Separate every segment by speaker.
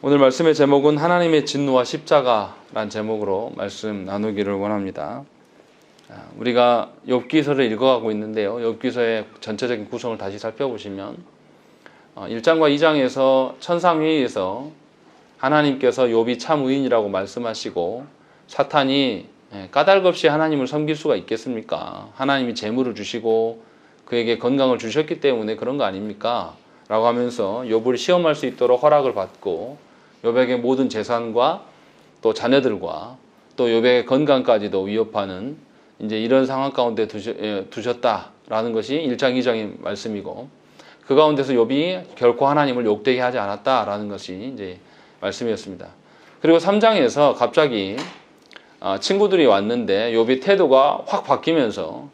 Speaker 1: 오늘 말씀의 제목은 하나님의 진노와 십자가란 제목으로 말씀 나누기를 원합니다. 우리가 욥기서를 읽어가고 있는데요. 욥기서의 전체적인 구성을 다시 살펴보시면 1장과 2장에서 천상회의에서 하나님께서 욥이 참 의인이라고 말씀하시고 사탄이 까닭 없이 하나님을 섬길 수가 있겠습니까? 하나님이 재물을 주시고 그에게 건강을 주셨기 때문에 그런 거 아닙니까? 라고 하면서 욥을 시험할 수 있도록 허락을 받고 욥에게 모든 재산과 또 자녀들과 또 욥의 건강까지도 위협하는 이제 이런 상황 가운데 두셨다라는 것이 1장, 2장의 말씀이고 그 가운데서 욥이 결코 하나님을 욕되게 하지 않았다라는 것이 이제 말씀이었습니다. 그리고 3장에서 갑자기 친구들이 왔는데 욥의 태도가 확 바뀌면서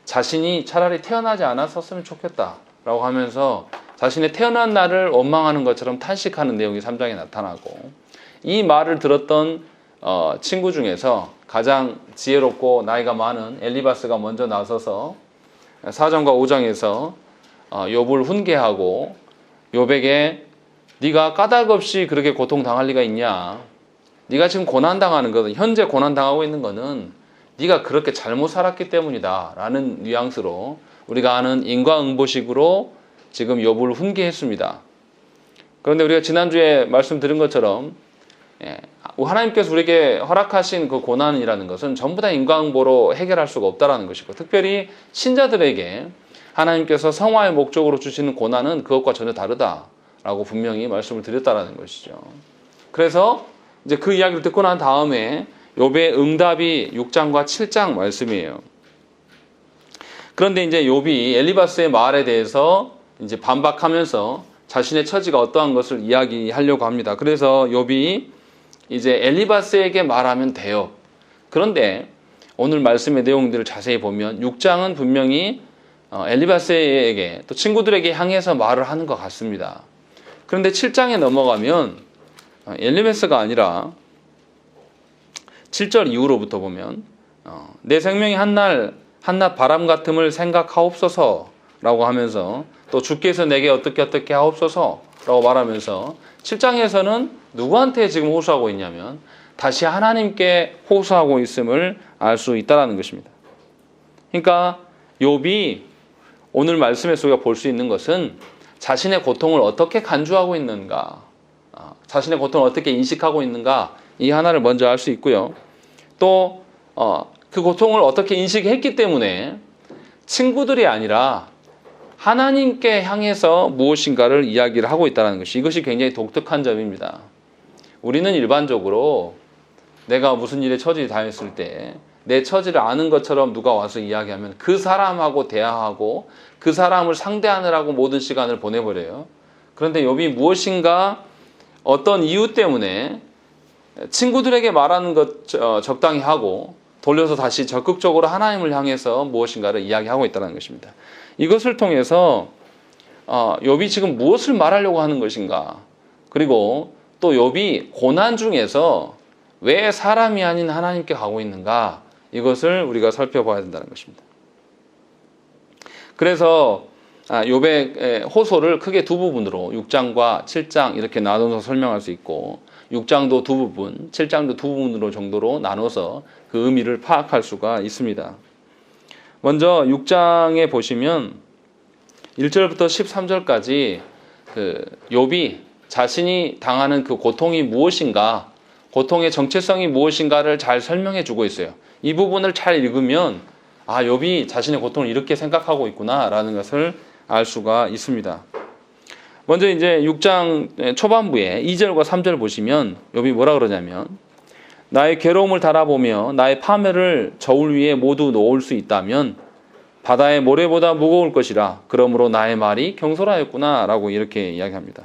Speaker 1: 자신이 차라리 태어나지 않았었으면 좋겠다라고 하면서 자신의 태어난 날을 원망하는 것처럼 탄식하는 내용이 3장에 나타나고 이 말을 들었던 친구 중에서 가장 지혜롭고 나이가 많은 엘리바스가 먼저 나서서 4장과 5장에서 욥을 훈계하고 욥에게 네가 까닭 없이 그렇게 고통당할 리가 있냐? 네가 지금 고난당하는 것은 현재 고난당하고 있는 것은 네가 그렇게 잘못 살았기 때문이다 라는 뉘앙스로 우리가 아는 인과응보식으로 지금 욥을 훈계했습니다. 그런데 우리가 지난주에 말씀드린 것처럼 하나님께서 우리에게 허락하신 그 고난이라는 것은 전부 다 인과응보로 해결할 수가 없다는 것이고 특별히 신자들에게 하나님께서 성화의 목적으로 주시는 고난은 그것과 전혀 다르다라고 분명히 말씀을 드렸다는 것이죠. 그래서 이제 그 이야기를 듣고 난 다음에 욥의 응답이 6장과 7장 말씀이에요. 그런데 이제 욥이 엘리바스의 말에 대해서 이제 반박하면서 자신의 처지가 어떠한 것을 이야기하려고 합니다. 그래서 욥이 이제 엘리바스에게 말하면 돼요. 그런데 오늘 말씀의 내용들을 자세히 보면 6장은 분명히 엘리바스에게 또 친구들에게 향해서 말을 하는 것 같습니다. 그런데 7장에 넘어가면 엘리바스가 아니라 7절 이후로부터 보면 내 생명이 한낱 바람 같음을 생각하옵소서라고 하면서 또 주께서 내게 어떻게 하옵소서라고 말하면서 7장에서는 누구한테 지금 호소하고 있냐면 다시 하나님께 호소하고 있음을 알 수 있다는 것입니다. 그러니까 욥이 오늘 말씀에서 우리가 볼 수 있는 것은 자신의 고통을 어떻게 간주하고 있는가, 자신의 고통을 어떻게 인식하고 있는가 이 하나를 먼저 알 수 있고요. 또 그 고통을 어떻게 인식했기 때문에 친구들이 아니라 하나님께 향해서 무엇인가를 이야기를 하고 있다는 것이 이것이 굉장히 독특한 점입니다. 우리는 일반적으로 내가 무슨 일에 처지에 당했을 때 내 처지를 아는 것처럼 누가 와서 이야기하면 그 사람하고 대화하고 그 사람을 상대하느라고 모든 시간을 보내버려요. 그런데 욥이 무엇인가 어떤 이유 때문에 친구들에게 말하는 것 적당히 하고 돌려서 다시 적극적으로 하나님을 향해서 무엇인가를 이야기하고 있다는 것입니다. 이것을 통해서 욥이 지금 무엇을 말하려고 하는 것인가, 그리고 또 욥이 고난 중에서 왜 사람이 아닌 하나님께 가고 있는가, 이것을 우리가 살펴봐야 된다는 것입니다. 그래서 욥의 호소를 크게 두 부분으로 6장과 7장 이렇게 나눠서 설명할 수 있고 6장도 두 부분, 7장도 두 부분으로 정도로 나눠서 그 의미를 파악할 수가 있습니다. 먼저 6장에 보시면 1절부터 13절까지 그 욥이 자신이 당하는 그 고통이 무엇인가, 고통의 정체성이 무엇인가를 잘 설명해 주고 있어요. 이 부분을 잘 읽으면 욥이 자신의 고통을 이렇게 생각하고 있구나라는 것을 알 수가 있습니다. 먼저 이제 6장 초반부에 2절과 3절 보시면 욥이 뭐라 그러냐면 나의 괴로움을 달아보며 나의 파멸을 저울 위에 모두 놓을 수 있다면 바다의 모래보다 무거울 것이라. 그러므로 나의 말이 경솔하였구나 라고 이렇게 이야기합니다.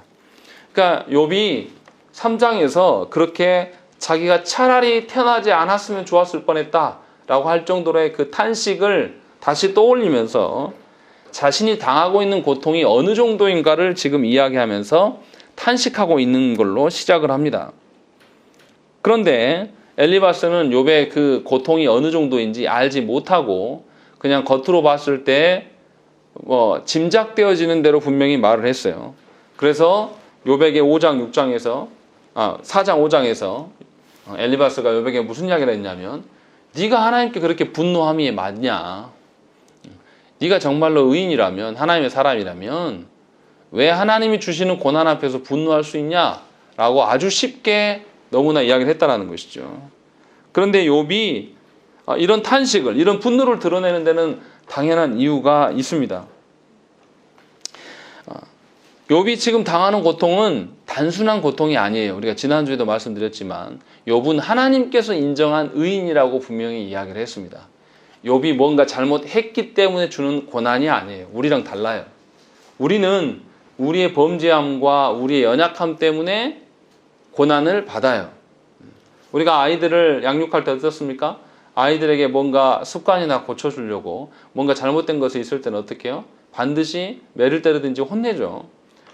Speaker 1: 그러니까 욥이 3장에서 그렇게 자기가 차라리 태어나지 않았으면 좋았을 뻔했다 라고 할 정도로의 그 탄식을 다시 떠올리면서 자신이 당하고 있는 고통이 어느 정도인가를 지금 이야기하면서 탄식하고 있는 걸로 시작을 합니다. 그런데 엘리바스는 욥의 그 고통이 어느 정도인지 알지 못하고 그냥 겉으로 봤을 때 짐작되어지는 대로 분명히 말을 했어요. 그래서 욥에게 5장, 6장에서 4장 5장에서 엘리바스가 욥에게 무슨 이야기를 했냐면 네가 하나님께 그렇게 분노함이 맞냐? 네가 정말로 의인이라면 하나님의 사람이라면 왜 하나님이 주시는 고난 앞에서 분노할 수 있냐? 라고 아주 쉽게 너무나 이야기를 했다라는 것이죠. 그런데 욥이 이런 탄식을, 이런 분노를 드러내는 데는 당연한 이유가 있습니다. 욥이 지금 당하는 고통은 단순한 고통이 아니에요. 우리가 지난주에도 말씀드렸지만 욥은 하나님께서 인정한 의인이라고 분명히 이야기를 했습니다. 욥이 뭔가 잘못했기 때문에 주는 고난이 아니에요. 우리랑 달라요. 우리는 우리의 범죄함과 우리의 연약함 때문에 고난을 받아요. 우리가 아이들을 양육할 때 어떻습니까? 아이들에게 뭔가 습관이나 고쳐주려고 뭔가 잘못된 것이 있을 때는 어떻게 해요? 반드시 매를 때리든지 혼내죠.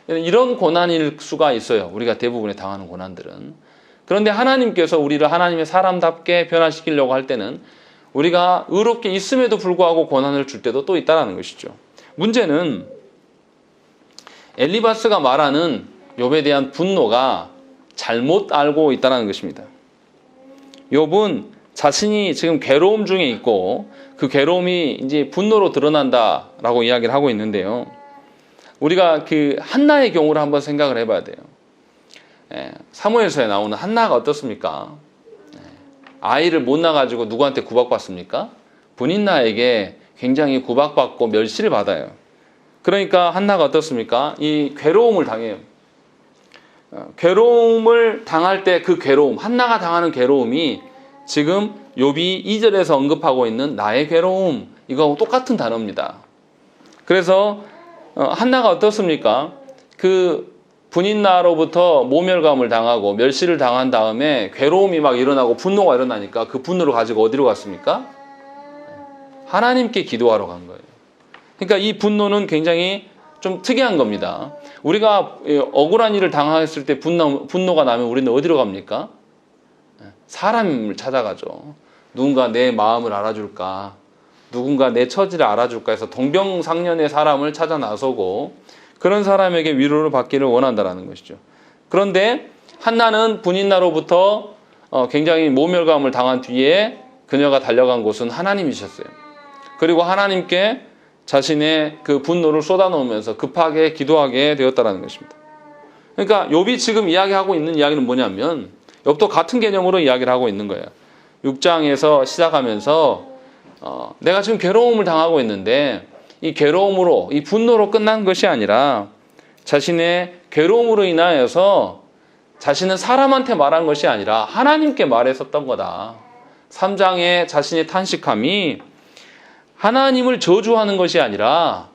Speaker 1: 이런 고난일 수가 있어요. 우리가 대부분에 당하는 고난들은. 그런데 하나님께서 우리를 하나님의 사람답게 변화시키려고 할 때는 우리가 의롭게 있음에도 불구하고 고난을 줄 때도 또 있다는 것이죠. 문제는 엘리바스가 말하는 욥에 대한 분노가 잘못 알고 있다는 것입니다. 욥은 자신이 지금 괴로움 중에 있고 그 괴로움이 이제 분노로 드러난다라고 이야기를 하고 있는데요. 우리가 그 한나의 경우를 한번 생각을 해봐야 돼요. 사무엘서에 나오는 한나가 어떻습니까? 아이를 못 낳아가지고 누구한테 구박받습니까? 분인나에게 굉장히 구박받고 멸시를 받아요. 그러니까 한나가 어떻습니까? 이 괴로움을 당해요. 괴로움을 당할 때 그 괴로움, 한나가 당하는 괴로움이 지금 욥이 2절에서 언급하고 있는 나의 괴로움, 이거하고 똑같은 단어입니다. 그래서 한나가 어떻습니까? 그 분인나로부터 모멸감을 당하고 멸시를 당한 다음에 괴로움이 막 일어나고 분노가 일어나니까 그 분노를 가지고 어디로 갔습니까? 하나님께 기도하러 간 거예요. 그러니까 이 분노는 굉장히 좀 특이한 겁니다. 우리가 억울한 일을 당했을 때 분노가 나면 우리는 어디로 갑니까? 사람을 찾아가죠. 누군가 내 마음을 알아줄까? 누군가 내 처지를 알아줄까 해서 동병상련의 사람을 찾아 나서고 그런 사람에게 위로를 받기를 원한다는 것이죠. 그런데 한나는 분인나로부터 굉장히 모멸감을 당한 뒤에 그녀가 달려간 곳은 하나님이셨어요. 그리고 하나님께 자신의 그 분노를 쏟아놓으면서 급하게 기도하게 되었다는 것입니다. 그러니까 욥이 지금 이야기하고 있는 이야기는 뭐냐면 욥도 같은 개념으로 이야기를 하고 있는 거예요. 6장에서 시작하면서 내가 지금 괴로움을 당하고 있는데 이 괴로움으로, 이 분노로 끝난 것이 아니라 자신의 괴로움으로 인하여서 자신은 사람한테 말한 것이 아니라 하나님께 말했었던 거다. 3장의 자신의 탄식함이 하나님을 저주하는 것이 아니라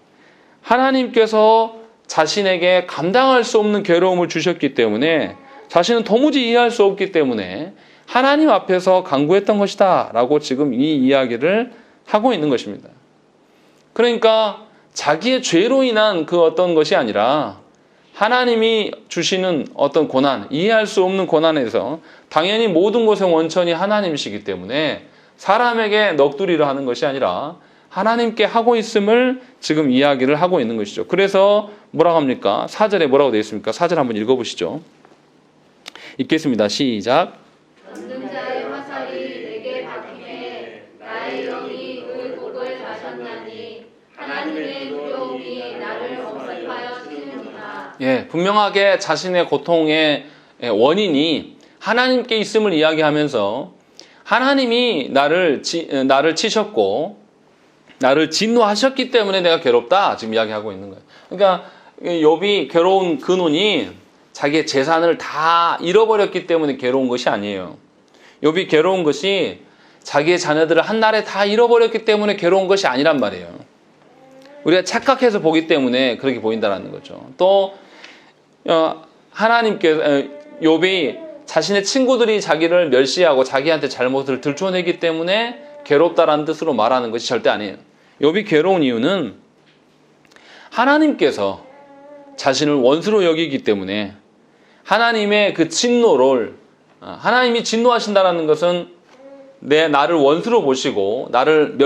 Speaker 1: 하나님께서 자신에게 감당할 수 없는 괴로움을 주셨기 때문에 자신은 도무지 이해할 수 없기 때문에 하나님 앞에서 간구했던 것이다 라고 지금 이 이야기를 하고 있는 것입니다. 그러니까 자기의 죄로 인한 그 어떤 것이 아니라 하나님이 주시는 어떤 고난, 이해할 수 없는 고난에서 당연히 모든 것의 원천이 하나님이시기 때문에 사람에게 넋두리를 하는 것이 아니라 하나님께 하고 있음을 지금 이야기를 하고 있는 것이죠. 그래서 뭐라고 합니까? 4절에 뭐라고 되어 있습니까? 4절 한번 읽어보시죠. 읽겠습니다. 시작.
Speaker 2: 전능자의 화살이 내게 박히네 나의 영이 그 독을 마셨나니 하나님의 두려움이 나를 엄습하여 치는구나.
Speaker 1: 예, 분명하게 자신의 고통의 원인이 하나님께 있음을 이야기하면서 하나님이 나를 치셨고 나를 진노하셨기 때문에 내가 괴롭다 지금 이야기하고 있는 거예요. 그러니까 욥이 괴로운 근원이 자기의 재산을 다 잃어버렸기 때문에 괴로운 것이 아니에요. 욥이 괴로운 것이 자기의 자녀들을 한날에 다 잃어버렸기 때문에 괴로운 것이 아니란 말이에요. 우리가 착각해서 보기 때문에 그렇게 보인다는 거죠. 또 하나님께서 욥이 자신의 친구들이 자기를 멸시하고 자기한테 잘못을 들춰내기 때문에 괴롭다라는 뜻으로 말하는 것이 절대 아니에요. 욥이 괴로운 이유는 하나님께서 자신을 원수로 여기기 때문에 하나님의 그 진노를 하나님이 진노하신다는 것은 나를 원수로 보시고 나를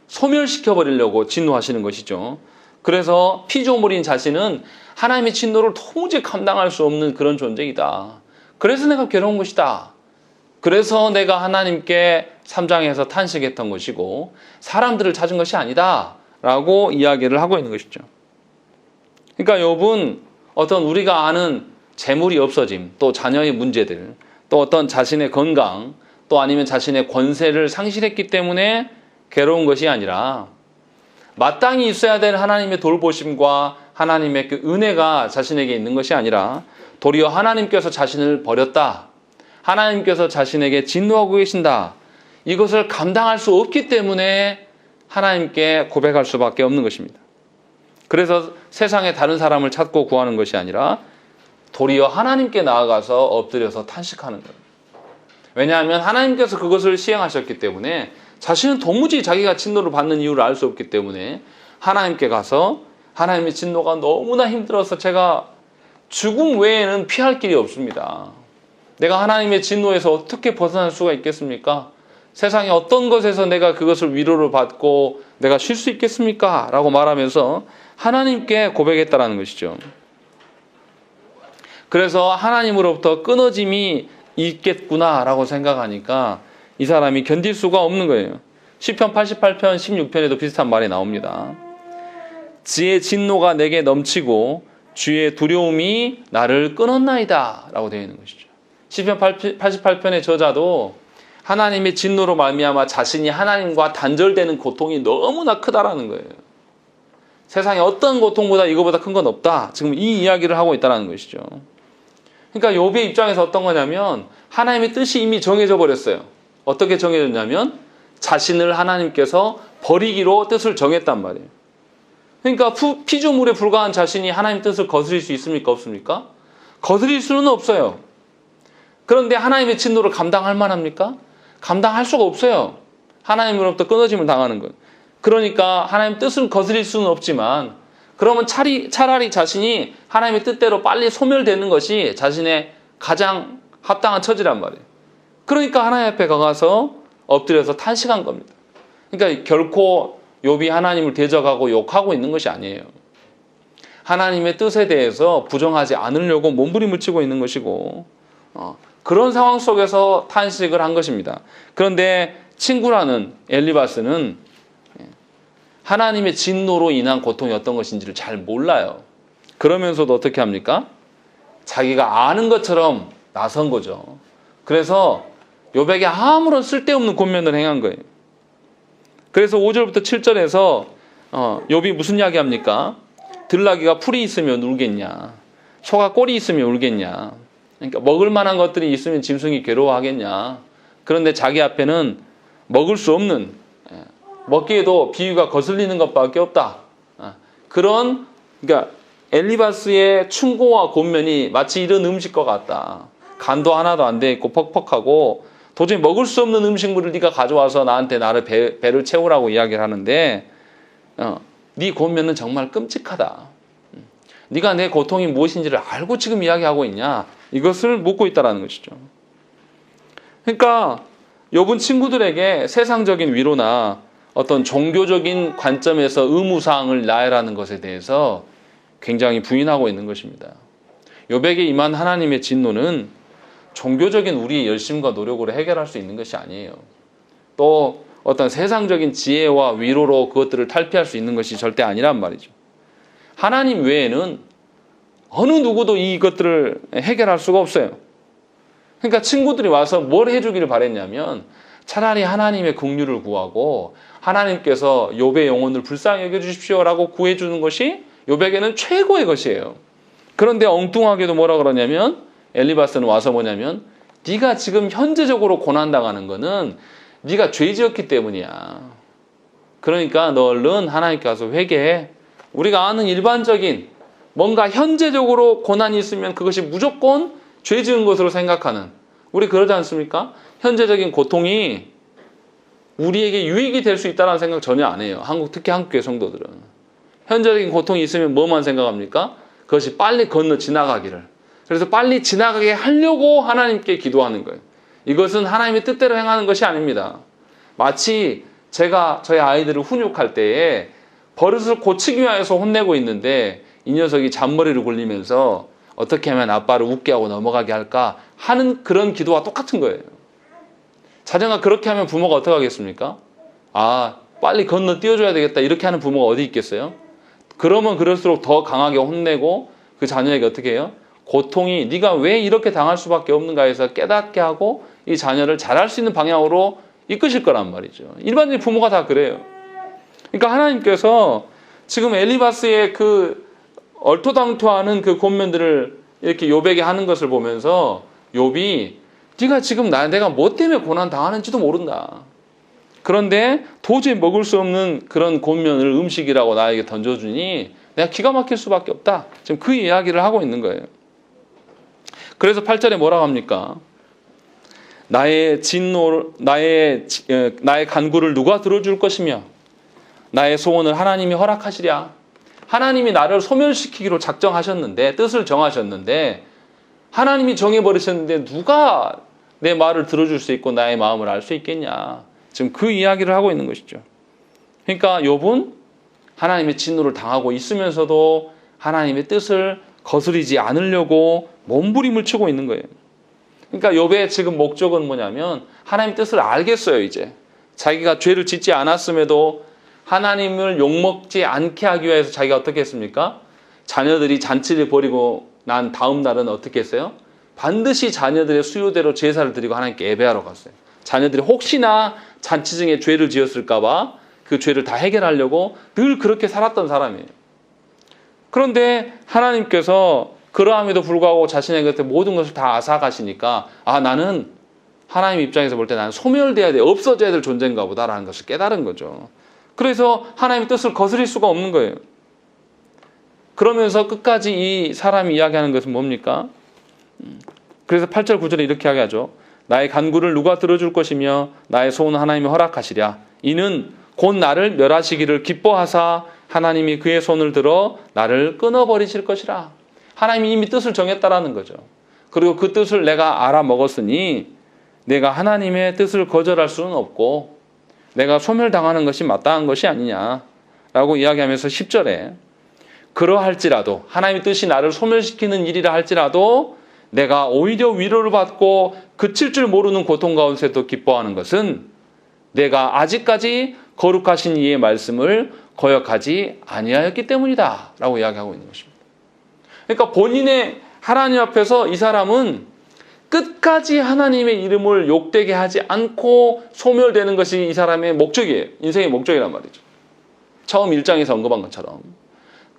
Speaker 1: 소멸시켜 버리려고 진노하시는 것이죠. 그래서 피조물인 자신은 하나님의 진노를 도무지 감당할 수 없는 그런 존재이다. 그래서 내가 괴로운 것이다. 그래서 내가 하나님께 3장에서 탄식했던 것이고 사람들을 찾은 것이 아니다 라고 이야기를 하고 있는 것이죠. 그러니까 욥은 어떤 우리가 아는 재물이 없어짐, 또 자녀의 문제들, 또 어떤 자신의 건강, 또 아니면 자신의 권세를 상실했기 때문에 괴로운 것이 아니라 마땅히 있어야 될 하나님의 돌보심과 하나님의 그 은혜가 자신에게 있는 것이 아니라 도리어 하나님께서 자신을 버렸다. 하나님께서 자신에게 진노하고 계신다. 이것을 감당할 수 없기 때문에 하나님께 고백할 수밖에 없는 것입니다. 그래서 세상에 다른 사람을 찾고 구하는 것이 아니라 도리어 하나님께 나아가서 엎드려서 탄식하는 거예요. 왜냐하면 하나님께서 그것을 시행하셨기 때문에 자신은 도무지 자기가 진노를 받는 이유를 알 수 없기 때문에 하나님께 가서 하나님의 진노가 너무나 힘들어서 제가 죽음 외에는 피할 길이 없습니다. 내가 하나님의 진노에서 어떻게 벗어날 수가 있겠습니까? 세상에 어떤 것에서 내가 그것을 위로를 받고 내가 쉴 수 있겠습니까? 라고 말하면서 하나님께 고백했다라는 것이죠. 그래서 하나님으로부터 끊어짐이 있겠구나라고 생각하니까 이 사람이 견딜 수가 없는 거예요. 시편 88편 16편에도 비슷한 말이 나옵니다. 지의 진노가 내게 넘치고 주의 두려움이 나를 끊었나이다 라고 되어 있는 것이죠. 시편 88편의 저자도 하나님의 진노로 말미암아 자신이 하나님과 단절되는 고통이 너무나 크다라는 거예요. 세상에 어떤 고통보다 이거보다 큰 건 없다. 지금 이 이야기를 하고 있다는 것이죠. 그러니까 욥의 입장에서 어떤 거냐면 하나님의 뜻이 이미 정해져 버렸어요. 어떻게 정해졌냐면 자신을 하나님께서 버리기로 뜻을 정했단 말이에요. 그러니까 피조물에 불과한 자신이 하나님 뜻을 거스릴 수 있습니까? 없습니까? 거스릴 수는 없어요. 그런데 하나님의 진노를 감당할 만합니까? 감당할 수가 없어요. 하나님으로부터 끊어짐을 당하는 것. 그러니까 하나님 뜻을 거스릴 수는 없지만 그러면 차라리 자신이 하나님의 뜻대로 빨리 소멸되는 것이 자신의 가장 합당한 처지란 말이에요. 그러니까 하나님 앞에 가서 엎드려서 탄식한 겁니다. 그러니까 결코 욥이 하나님을 대적하고 욕하고 있는 것이 아니에요. 하나님의 뜻에 대해서 부정하지 않으려고 몸부림을 치고 있는 것이고 그런 상황 속에서 탄식을 한 것입니다. 그런데 친구라는 엘리바스는 하나님의 진노로 인한 고통이 어떤 것인지를 잘 몰라요. 그러면서도 어떻게 합니까? 자기가 아는 것처럼 나선 거죠. 그래서 욥에게 아무런 쓸데없는 권면을 행한 거예요. 그래서 5절부터 7절에서 욥이 무슨 이야기 합니까? 들나귀가 풀이 있으면 울겠냐? 소가 꼴이 있으면 울겠냐? 그러니까 먹을 만한 것들이 있으면 짐승이 괴로워하겠냐? 그런데 자기 앞에는 먹을 수 없는, 먹기에도 비위가 거슬리는 것밖에 없다. 그런, 그러니까 엘리바스의 충고와 권면이 마치 이런 음식과 같다. 간도 하나도 안 돼 있고 퍽퍽하고 도저히 먹을 수 없는 음식물을 네가 가져와서 나한테 나를 배를 채우라고 이야기를 하는데 네 권면은 정말 끔찍하다. 네가 내 고통이 무엇인지를 알고 지금 이야기하고 있냐? 이것을 묻고 있다는 것이죠. 그러니까 욥은 친구들에게 세상적인 위로나 어떤 종교적인 관점에서 의무사항을 나열하는 것에 대해서 굉장히 부인하고 있는 것입니다. 욥에게 임한 하나님의 진노는 종교적인 우리의 열심과 노력으로 해결할 수 있는 것이 아니에요. 또 어떤 세상적인 지혜와 위로로 그것들을 탈피할 수 있는 것이 절대 아니란 말이죠. 하나님 외에는 어느 누구도 이것들을 해결할 수가 없어요. 그러니까 친구들이 와서 뭘 해주기를 바랬냐면 차라리 하나님의 긍휼을 구하고 하나님께서 욥의 영혼을 불쌍히 여겨주십시오라고 구해주는 것이 욥에게는 최고의 것이에요. 그런데 엉뚱하게도 뭐라 그러냐면 엘리바스는 와서 뭐냐면 네가 지금 현재적으로 고난당하는 거는 네가 죄 지었기 때문이야. 그러니까 너 얼른 하나님께 가서 회개해. 우리가 아는 일반적인 뭔가 현재적으로 고난이 있으면 그것이 무조건 죄 지은 것으로 생각하는, 우리 그러지 않습니까? 현재적인 고통이 우리에게 유익이 될 수 있다는 생각 전혀 안 해요. 특히 한국교회 성도들은. 현재적인 고통이 있으면 뭐만 생각합니까? 그것이 빨리 건너 지나가기를. 그래서 빨리 지나가게 하려고 하나님께 기도하는 거예요. 이것은 하나님의 뜻대로 행하는 것이 아닙니다. 마치 제가 저희 아이들을 훈육할 때에 버릇을 고치기 위해서 혼내고 있는데 이 녀석이 잔머리를 굴리면서 어떻게 하면 아빠를 웃게 하고 넘어가게 할까 하는 그런 기도와 똑같은 거예요. 자녀가 그렇게 하면 부모가 어떻게 하겠습니까? 아, 빨리 건너뛰어줘야 되겠다 이렇게 하는 부모가 어디 있겠어요? 그러면 그럴수록 더 강하게 혼내고 그 자녀에게 어떻게 해요? 고통이 네가 왜 이렇게 당할 수밖에 없는가 해서 깨닫게 하고 이 자녀를 잘할 수 있는 방향으로 이끄실 거란 말이죠. 일반적인 부모가 다 그래요. 그러니까 하나님께서 지금 엘리바스의 그 얼토당토하는 그 권면들을 이렇게 욥에게 하는 것을 보면서 욥이 네가 지금 내가 뭐 때문에 고난 당하는지도 모른다. 그런데 도저히 먹을 수 없는 그런 권면을 음식이라고 나에게 던져주니 내가 기가 막힐 수밖에 없다. 지금 그 이야기를 하고 있는 거예요. 그래서 8절에 뭐라고 합니까? 나의 간구를 누가 들어줄 것이며 나의 소원을 하나님이 허락하시랴. 하나님이 나를 소멸시키기로 작정하셨는데 뜻을 정하셨는데 하나님이 정해버리셨는데 누가 내 말을 들어줄 수 있고 나의 마음을 알 수 있겠냐. 지금 그 이야기를 하고 있는 것이죠. 그러니까 욥은 하나님의 진노를 당하고 있으면서도 하나님의 뜻을 거스르지 않으려고 몸부림을 치고 있는 거예요. 그러니까 욥의 지금 목적은 뭐냐면 하나님의 뜻을 알겠어요. 이제 자기가 죄를 짓지 않았음에도 하나님을 욕먹지 않게 하기 위해서 자기가 어떻게 했습니까? 자녀들이 잔치를 벌이고 난 다음 날은 어떻게 했어요? 반드시 자녀들의 수요대로 제사를 드리고 하나님께 예배하러 갔어요. 자녀들이 혹시나 잔치 중에 죄를 지었을까 봐 그 죄를 다 해결하려고 늘 그렇게 살았던 사람이에요. 그런데 하나님께서 그러함에도 불구하고 자신의 곁에 모든 것을 다 앗아가시니까 아, 나는 하나님 입장에서 볼 때 나는 소멸돼야 돼, 없어져야 될 존재인가 보다라는 것을 깨달은 거죠. 그래서 하나님의 뜻을 거스릴 수가 없는 거예요. 그러면서 끝까지 이 사람이 이야기하는 것은 뭡니까? 그래서 8절 9절에 이렇게 이야기하죠. 나의 간구를 누가 들어줄 것이며 나의 소원은 하나님이 허락하시랴. 이는 곧 나를 멸하시기를 기뻐하사 하나님이 그의 손을 들어 나를 끊어버리실 것이라. 하나님이 이미 뜻을 정했다라는 거죠. 그리고 그 뜻을 내가 알아먹었으니 내가 하나님의 뜻을 거절할 수는 없고 내가 소멸당하는 것이 마땅한 것이 아니냐라고 이야기하면서 10절에 그러할지라도 하나님의 뜻이 나를 소멸시키는 일이라 할지라도 내가 오히려 위로를 받고 그칠 줄 모르는 고통 가운데도 기뻐하는 것은 내가 아직까지 거룩하신 이의 말씀을 거역하지 아니하였기 때문이다 라고 이야기하고 있는 것입니다. 그러니까 본인의 하나님 앞에서 이 사람은 끝까지 하나님의 이름을 욕되게 하지 않고 소멸되는 것이 이 사람의 목적이에요. 인생의 목적이란 말이죠. 처음 1장에서 언급한 것처럼.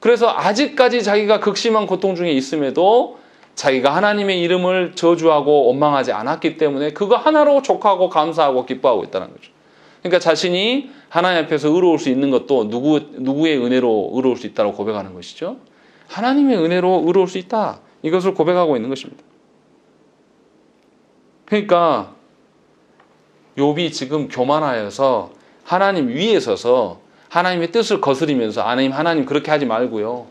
Speaker 1: 그래서 아직까지 자기가 극심한 고통 중에 있음에도 자기가 하나님의 이름을 저주하고 원망하지 않았기 때문에 그거 하나로 족하고 감사하고 기뻐하고 있다는 거죠. 그러니까 자신이 하나님 앞에서 의로울 수 있는 것도 누구의 은혜로 의로울 수 있다고 고백하는 것이죠. 하나님의 은혜로 의로울 수 있다. 이것을 고백하고 있는 것입니다. 그러니까 욥이 지금 교만하여서 하나님 위에 서서 하나님의 뜻을 거스리면서 하나님 그렇게 하지 말고요.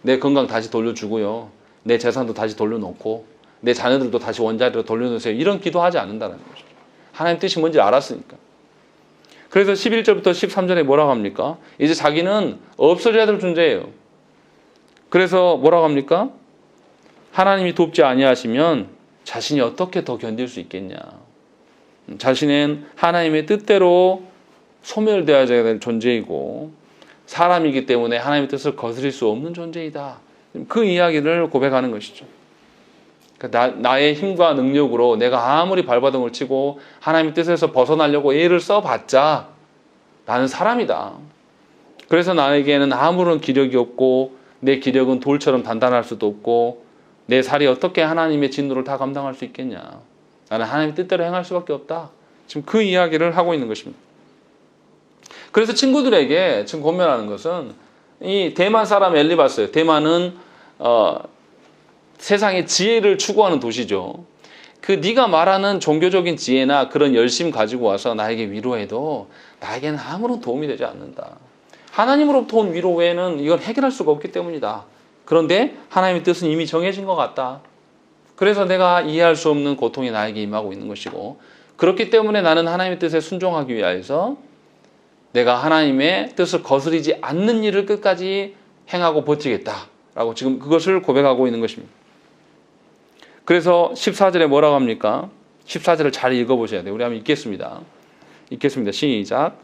Speaker 1: 내 건강 다시 돌려주고요. 내 재산도 다시 돌려놓고 내 자녀들도 다시 원자리로 돌려놓으세요. 이런 기도하지 않는다는 거죠. 하나님 뜻이 뭔지 알았으니까. 그래서 11절부터 13절에 뭐라고 합니까? 이제 자기는 없어져야 될 존재예요. 그래서 뭐라고 합니까? 하나님이 돕지 아니하시면 자신이 어떻게 더 견딜 수 있겠냐. 자신은 하나님의 뜻대로 소멸되어야 될 존재이고 사람이기 때문에 하나님의 뜻을 거스릴 수 없는 존재이다. 그 이야기를 고백하는 것이죠. 그러니까 나의 힘과 능력으로 내가 아무리 발버둥을 치고 하나님의 뜻에서 벗어나려고 애를 써봤자 나는 사람이다. 그래서 나에게는 아무런 기력이 없고 내 기력은 돌처럼 단단할 수도 없고 내 살이 어떻게 하나님의 진노를 다 감당할 수 있겠냐. 나는 하나님의 뜻대로 행할 수밖에 없다. 지금 그 이야기를 하고 있는 것입니다. 그래서 친구들에게 지금 권면하는 것은 이 대만 사람 엘리바스예요. 대만은 세상의 지혜를 추구하는 도시죠. 그 네가 말하는 종교적인 지혜나 그런 열심 가지고 와서 나에게 위로해도 나에게는 아무런 도움이 되지 않는다. 하나님으로부터 온 위로 외에는 이건 해결할 수가 없기 때문이다. 그런데 하나님의 뜻은 이미 정해진 것 같다. 그래서 내가 이해할 수 없는 고통이 나에게 임하고 있는 것이고 그렇기 때문에 나는 하나님의 뜻에 순종하기 위해서 내가 하나님의 뜻을 거스르지 않는 일을 끝까지 행하고 버티겠다라고 지금 그것을 고백하고 있는 것입니다. 그래서 14절에 뭐라고 합니까? 14절을 잘 읽어보셔야 돼요. 우리 한번 읽겠습니다. 읽겠습니다. 시작.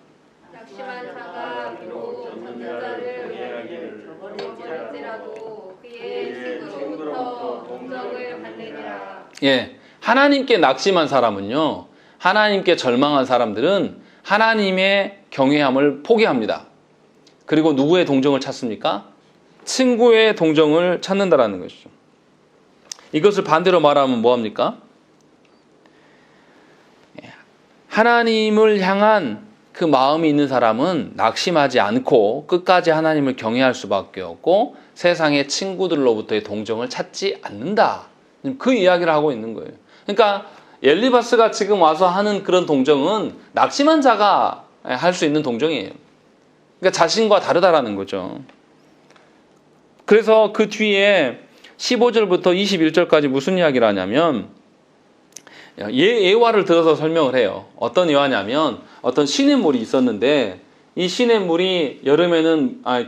Speaker 2: 낙심한 자가 비록 전는 자를 저버릴지라도 그의 친구로부터 동정을 받느니라.
Speaker 1: 예, 하나님께 낙심한 사람은요, 하나님께 절망한 사람들은 하나님의 경외함을 포기합니다. 그리고 누구의 동정을 찾습니까? 친구의 동정을 찾는다라는 것이죠. 이것을 반대로 말하면 뭐합니까? 하나님을 향한 그 마음이 있는 사람은 낙심하지 않고 끝까지 하나님을 경외할 수밖에 없고 세상의 친구들로부터의 동정을 찾지 않는다. 그 이야기를 하고 있는 거예요. 그러니까 엘리바스가 지금 와서 하는 그런 동정은 낙심한 자가 할 수 있는 동정이에요. 그러니까 자신과 다르다라는 거죠. 그래서 그 뒤에 15절부터 21절까지 무슨 이야기를 하냐면 예화를 들어서 설명을 해요. 어떤 예화냐면 어떤 시냇물이 있었는데 이 시냇물이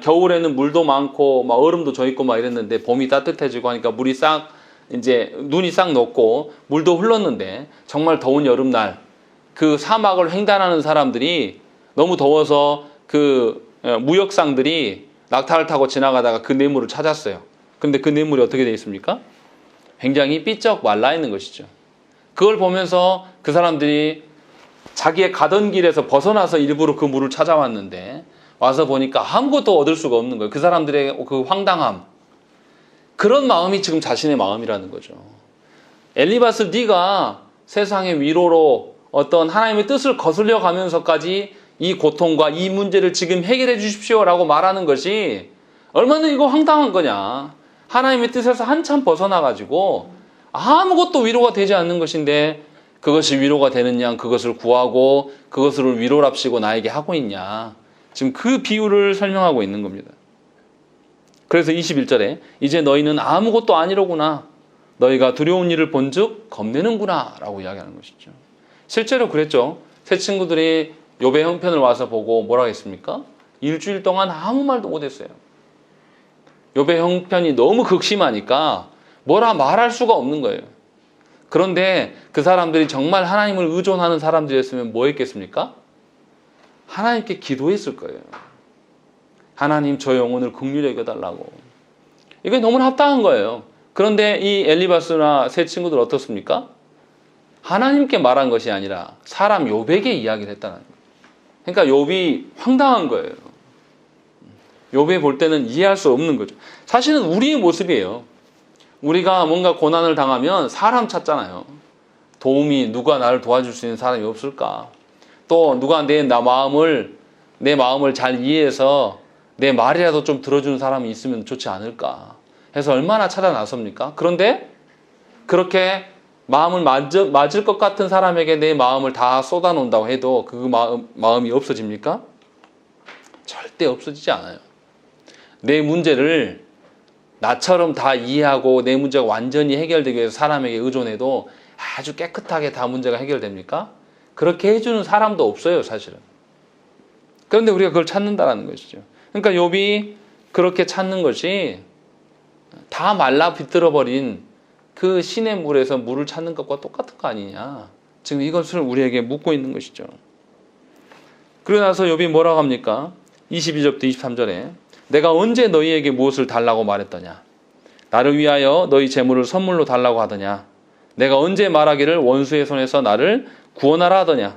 Speaker 1: 겨울에는 물도 많고 막 얼음도 져 있고 막 이랬는데 봄이 따뜻해지고 하니까 물이 눈이 싹 녹고 물도 흘렀는데 정말 더운 여름날 그 사막을 횡단하는 사람들이 너무 더워서 그 무역상들이 낙타를 타고 지나가다가 그 냇물을 찾았어요. 근데 그 냇물이 어떻게 되어 있습니까? 굉장히 삐쩍 말라 있는 것이죠. 그걸 보면서 그 사람들이 자기의 가던 길에서 벗어나서 일부러 그 물을 찾아왔는데 와서 보니까 아무것도 얻을 수가 없는 거예요. 그 사람들의 그 황당함. 그런 마음이 지금 자신의 마음이라는 거죠. 엘리바스, 네가 세상의 위로로 어떤 하나님의 뜻을 거슬려 가면서까지 이 고통과 이 문제를 지금 해결해 주십시오라고 말하는 것이 얼마나 이거 황당한 거냐. 하나님의 뜻에서 한참 벗어나가지고 아무것도 위로가 되지 않는 것인데 그것이 위로가 되는 양 그것을 구하고 그것을 위로랍시고 나에게 하고 있냐. 지금 그 비유를 설명하고 있는 겁니다. 그래서 21절에 이제 너희는 아무것도 아니로구나. 너희가 두려운 일을 본즉 겁내는구나 라고 이야기하는 것이죠. 실제로 그랬죠. 새 친구들이 욥의 형편을 와서 보고 뭐라고 했습니까? 일주일 동안 아무 말도 못했어요. 욥의 형편이 너무 극심하니까 뭐라 말할 수가 없는 거예요. 그런데 그 사람들이 정말 하나님을 의존하는 사람들이었으면 뭐 했겠습니까? 하나님께 기도했을 거예요. 하나님 저 영혼을 긍휼히 여겨달라고. 이게 너무나 합당한 거예요. 그런데 이 엘리바스나 새 친구들 어떻습니까? 하나님께 말한 것이 아니라 사람 욥에게 이야기를 했다는 거예요. 그러니까 욥이 황당한 거예요. 욥이 볼 때는 이해할 수 없는 거죠. 사실은 우리의 모습이에요. 우리가 뭔가 고난을 당하면 사람 찾잖아요. 누가 나를 도와줄 수 있는 사람이 없을까? 또 누가 내 마음을 잘 이해해서 내 말이라도 좀 들어주는 사람이 있으면 좋지 않을까 해서 얼마나 찾아 나섭니까? 그런데 그렇게 마음을 맞을 것 같은 사람에게 내 마음을 다 쏟아놓는다고 해도 그 마음이 없어집니까? 절대 없어지지 않아요. 내 문제를 나처럼 다 이해하고 내 문제가 완전히 해결되기 위해서 사람에게 의존해도 아주 깨끗하게 다 문제가 해결됩니까? 그렇게 해주는 사람도 없어요, 사실은. 그런데 우리가 그걸 찾는다는 것이죠. 그러니까 욥이 그렇게 찾는 것이 다 말라 비틀어버린 그 시냇물에서 물을 찾는 것과 똑같은 거 아니냐. 지금 이것을 우리에게 묻고 있는 것이죠. 그러고 나서 욥이 뭐라고 합니까? 22절부터 23절에 내가 언제 너희에게 무엇을 달라고 말했더냐? 나를 위하여 너희 재물을 선물로 달라고 하더냐? 내가 언제 말하기를 원수의 손에서 나를 구원하라 하더냐?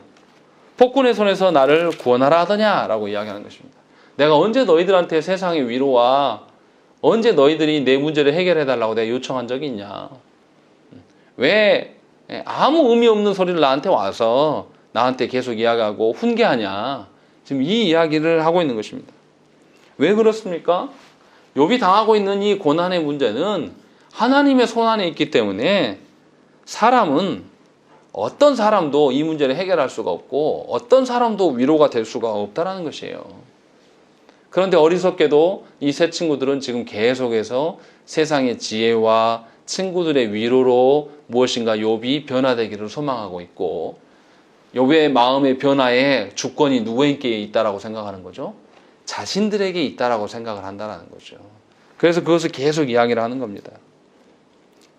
Speaker 1: 폭군의 손에서 나를 구원하라 하더냐? 라고 이야기하는 것입니다. 내가 언제 너희들한테 세상의 위로와 언제 너희들이 내 문제를 해결해달라고 내가 요청한 적이 있냐? 왜 아무 의미 없는 소리를 나한테 와서 나한테 계속 이야기하고 훈계하냐? 지금 이 이야기를 하고 있는 것입니다. 왜 그렇습니까? 욥이 당하고 있는 이 고난의 문제는 하나님의 손 안에 있기 때문에 사람은 어떤 사람도 이 문제를 해결할 수가 없고 어떤 사람도 위로가 될 수가 없다는 것이에요. 그런데 어리석게도 이 세 친구들은 지금 계속해서 세상의 지혜와 친구들의 위로로 무엇인가 욥이 변화되기를 소망하고 있고 욥의 마음의 변화에 주권이 누구에게 있다라고 생각하는 거죠? 자신들에게 있다라고 생각을 한다는 거죠. 그래서 그것을 계속 이야기를 하는 겁니다.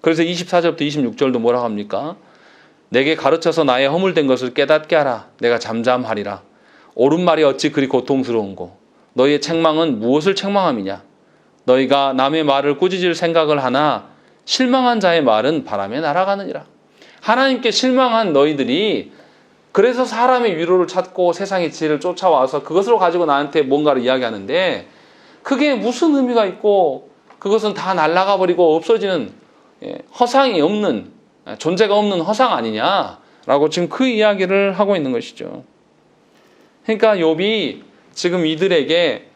Speaker 1: 그래서 24절부터 26절도 뭐라고 합니까? 내게 가르쳐서 나의 허물된 것을 깨닫게 하라. 내가 잠잠하리라. 옳은 말이 어찌 그리 고통스러운고. 너희의 책망은 무엇을 책망함이냐? 너희가 남의 말을 꾸짖을 생각을 하나 실망한 자의 말은 바람에 날아가느니라. 하나님께 실망한 너희들이 그래서 사람의 위로를 찾고 세상의 지혜를 쫓아와서 그것을 가지고 나한테 뭔가를 이야기하는데 그게 무슨 의미가 있고 그것은 다 날아가 버리고 없어지는 허상이 없는 존재가 없는 허상 아니냐라고 지금 그 이야기를 하고 있는 것이죠. 그러니까 욥이 지금 이들에게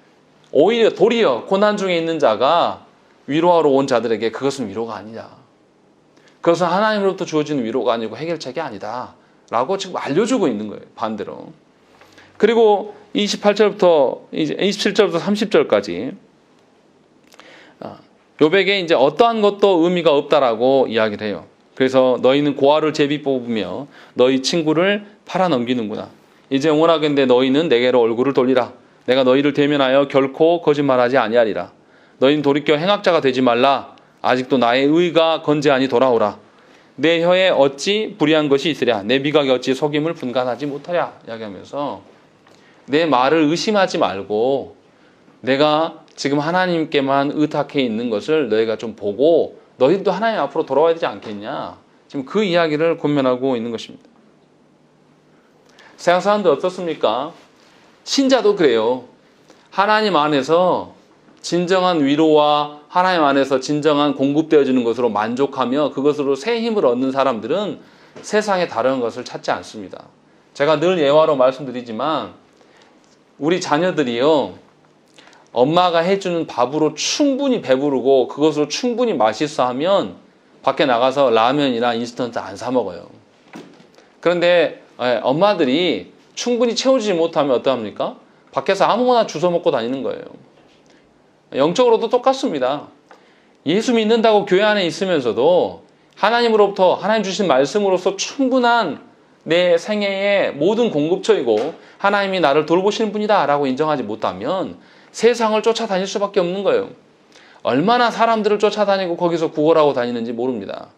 Speaker 1: 오히려 도리어 고난 중에 있는 자가 위로하러 온 자들에게 그것은 위로가 아니냐. 그것은 하나님으로부터 주어지는 위로가 아니고 해결책이 아니다. 라고 지금 알려주고 있는 거예요. 반대로. 그리고 27절부터 30절까지 욥에게 이제 어떠한 것도 의미가 없다라고 이야기를 해요. 그래서 너희는 고아를 제비 뽑으며 너희 친구를 팔아넘기는구나. 이제 원하건대 너희는 내게로 얼굴을 돌리라. 내가 너희를 대면하여 결코 거짓말하지 아니하리라. 너희는 돌이켜 행악자가 되지 말라. 아직도 나의 의가 건재하니 돌아오라. 내 혀에 어찌 불의한 것이 있으랴. 내 미각에 어찌 속임을 분간하지 못하랴. 이야기하면서 내 말을 의심하지 말고 내가 지금 하나님께만 의탁해 있는 것을 너희가 좀 보고 너희도 하나님 앞으로 돌아와야 되지 않겠냐. 지금 그 이야기를 권면하고 있는 것입니다. 세상 사람들 어떻습니까? 신자도 그래요. 하나님 안에서 진정한 위로와 하나님 안에서 진정한 공급되어지는 것으로 만족하며 그것으로 새 힘을 얻는 사람들은 세상에 다른 것을 찾지 않습니다. 제가 늘 예화로 말씀드리지만 우리 자녀들이요, 엄마가 해주는 밥으로 충분히 배부르고 그것으로 충분히 맛있어 하면 밖에 나가서 라면이나 인스턴트 안 사 먹어요. 그런데 엄마들이 충분히 채워주지 못하면 어떡합니까? 밖에서 아무거나 주워 먹고 다니는 거예요. 영적으로도 똑같습니다. 예수 믿는다고 교회 안에 있으면서도 하나님으로부터 하나님 주신 말씀으로서 충분한 내 생애의 모든 공급처이고 하나님이 나를 돌보시는 분이다 라고 인정하지 못하면 세상을 쫓아다닐 수밖에 없는 거예요. 얼마나 사람들을 쫓아다니고 거기서 구걸하고 다니는지 모릅니다.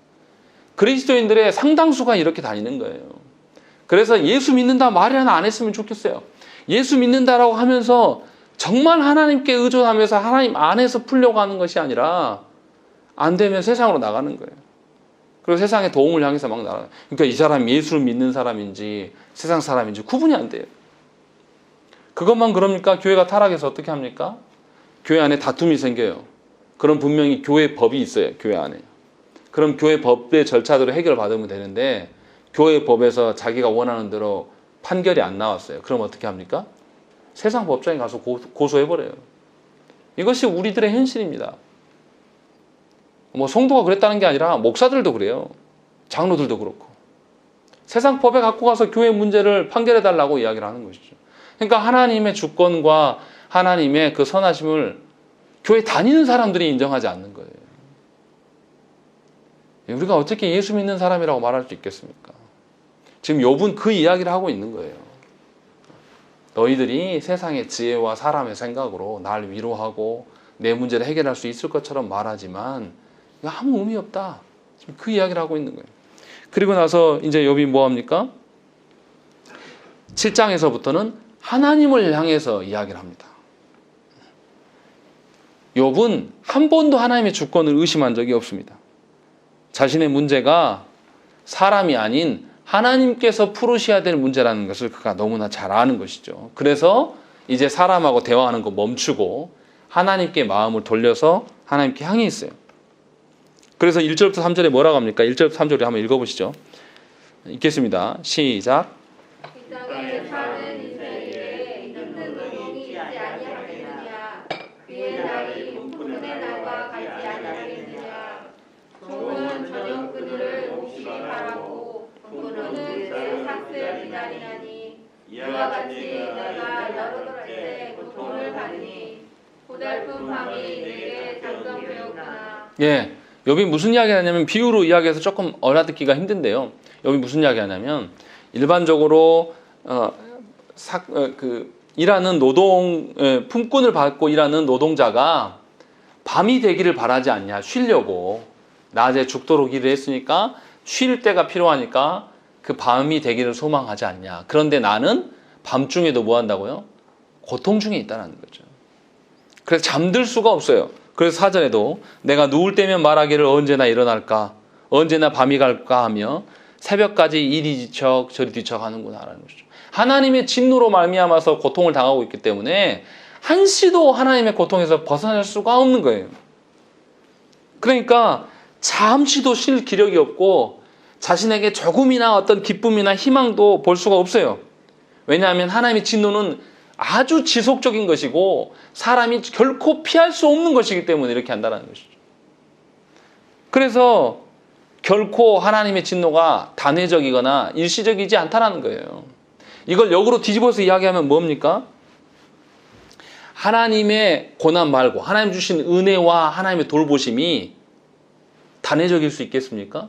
Speaker 1: 그리스도인들의 상당수가 이렇게 다니는 거예요. 그래서 예수 믿는다 말이 하나 안 했으면 좋겠어요. 예수 믿는다라고 하면서 정말 하나님께 의존하면서 하나님 안에서 풀려고 하는 것이 아니라 안 되면 세상으로 나가는 거예요. 그리고 세상의 도움을 향해서 막 나가요. 그러니까 이 사람이 예수를 믿는 사람인지 세상 사람인지 구분이 안 돼요. 그것만 그럽니까? 교회가 타락해서 어떻게 합니까? 교회 안에 다툼이 생겨요. 그럼 분명히 교회 법이 있어요. 교회 안에. 그럼 교회 법의 절차대로 해결받으면 되는데 교회 법에서 자기가 원하는 대로 판결이 안 나왔어요. 그럼 어떻게 합니까? 세상 법정에 가서 고소해버려요. 이것이 우리들의 현실입니다. 뭐 성도가 그랬다는 게 아니라 목사들도 그래요. 장로들도 그렇고. 세상 법에 갖고 가서 교회 문제를 판결해달라고 이야기를 하는 것이죠. 그러니까 하나님의 주권과 하나님의 그 선하심을 교회 다니는 사람들이 인정하지 않는 거예요. 우리가 어떻게 예수 믿는 사람이라고 말할 수 있겠습니까? 지금 욥은 그 이야기를 하고 있는 거예요. 너희들이 세상의 지혜와 사람의 생각으로 날 위로하고 내 문제를 해결할 수 있을 것처럼 말하지만 아무 의미 없다. 지금 그 이야기를 하고 있는 거예요. 그리고 나서 이제 욥이 뭐 합니까? 7장에서부터는 하나님을 향해서 이야기를 합니다. 욥은 한 번도 하나님의 주권을 의심한 적이 없습니다. 자신의 문제가 사람이 아닌 하나님께서 풀으셔야 될 문제라는 것을 그가 너무나 잘 아는 것이죠. 그래서 이제 사람하고 대화하는 거 멈추고 하나님께 마음을 돌려서 하나님께 향해 있어요. 그래서 1절부터 3절에 뭐라고 합니까? 1절부터 3절에 한번 읽어보시죠. 읽겠습니다. 시작.
Speaker 2: 이 땅에 사는 인생에게 힘든 노동이 있지 아니하겠느냐. 그의 날이 분의 날과 같지 아니하겠느냐. 종은 저녁 그늘을 몹시 바라고 그는 새 삭슬 기다리나니 이와 같이 내가 여름할 때 고통을 받으니 고달픈 밤이 내게 잠잠되었구나.
Speaker 1: 예, 욥이 무슨 이야기 하냐면 비유로 이야기해서 조금 알아듣기가 힘든데요. 욥이 무슨 이야기 하냐면 일반적으로 일하는 품꾼을 받고 일하는 노동자가 밤이 되기를 바라지 않냐. 쉬려고. 낮에 죽도록 일을 했으니까 쉴 때가 필요하니까 그 밤이 되기를 소망하지 않냐. 그런데 나는 밤중에도 뭐 한다고요? 고통 중에 있다는 거죠. 그래서 잠들 수가 없어요. 그래서 사전에도 내가 누울 때면 말하기를 언제나 일어날까, 언제나 밤이 갈까 하며 새벽까지 이리 뒤척 저리 뒤척 하는구나 라는 것이죠. 하나님의 진노로 말미암아서 고통을 당하고 있기 때문에 한시도 하나님의 고통에서 벗어날 수가 없는 거예요. 그러니까 잠시도 쉴 기력이 없고 자신에게 조금이나 어떤 기쁨이나 희망도 볼 수가 없어요. 왜냐하면 하나님의 진노는 아주 지속적인 것이고 사람이 결코 피할 수 없는 것이기 때문에 이렇게 한다는 것이죠. 그래서 결코 하나님의 진노가 단회적이거나 일시적이지 않다는 거예요. 이걸 역으로 뒤집어서 이야기하면 뭡니까? 하나님의 고난 말고 하나님 주신 은혜와 하나님의 돌보심이 단회적일 수 있겠습니까?